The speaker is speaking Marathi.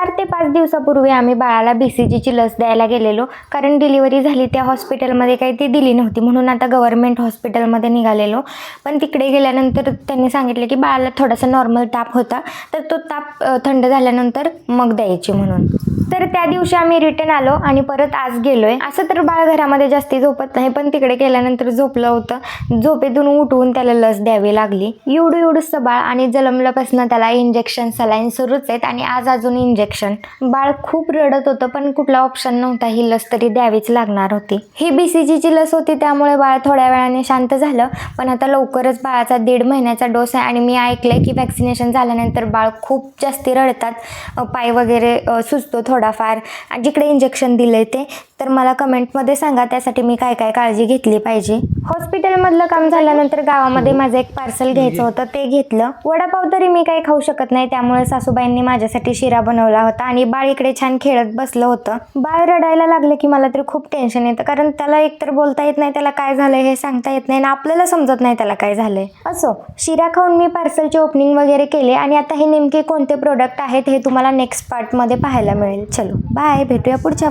4 ते 5 दिवसापूर्वी आम्ही बाळाला BCGची लस द्यायला गेलेलो, कारण डिलिव्हरी झाली त्या हॉस्पिटलमध्ये काही ती दिली नव्हती, म्हणून आता गव्हर्नमेंट हॉस्पिटलमध्ये निघालेलो. पण तिकडे गेल्यानंतर त्यांनी सांगितलं की बाळाला थोडासा नॉर्मल ताप होता, तर तो ताप थंड झाल्यानंतर मग द्यायची म्हणून. तर त्या दिवशी आम्ही रिटर्न आलो आणि परत आज गेलोय. असं तर बाळ घरामध्ये जास्ती झोपत नाही, पण तिकडे गेल्यानंतर झोपलं होतं. झोपेतून उठवून त्याला लस द्यावी लागली. एवढंसं बाळ आणि जन्मल्यापासून त्याला इंजेक्शन सलाईन सुरूच आहेत आणि आज अजून इंजेक्शन. बाळ खूप रडत होतं, पण कुठला ऑप्शन नव्हता, ही लस तरी द्यावीच लागणार होती. ही BCGची लस होती, त्यामुळे बाळ थोड्या वेळाने शांत झालं. पण आता लवकरच बाळाचा 1.5 महिन्याचा डोस आहे आणि मी ऐकलंय की वॅक्सिनेशन झाल्यानंतर बाळ खूप जास्ती रडतात, पाय वगैरे सुजतो थोडाफार जिकडे इंजेक्शन दिलंय ते. तर मला कमेंटमध्ये सांगा त्यासाठी मी काय काय काळजी घेतली पाहिजे. हॉस्पिटलमधलं काम झाल्यानंतर गावामध्ये माझं एक पार्सल घ्यायचं होतं, ते घेतलं. वडापाव तरी मी काही खाऊ शकत नाही, त्यामुळे सासूबाईंनी माझ्यासाठी शिरा बनवला होता आणि बाळ इकडे छान खेळत बसलं होतं. बाळ रडायला लागलं की मला तर खूप टेन्शन येतं, कारण त्याला एकतर बोलता येत नाही, त्याला काय झालंय हे सांगता येत नाही आणि आपल्याला समजत नाही त्याला काय झालंय. असो, शिरा खाऊन मी पार्सलची ओपनिंग वगैरे केले आणि आता हे नेमके कोणते प्रोडक्ट आहेत हे तुम्हाला नेक्स्ट पार्टमध्ये पाहायला मिळेल. चलो बाय, भेटूया पुढच्या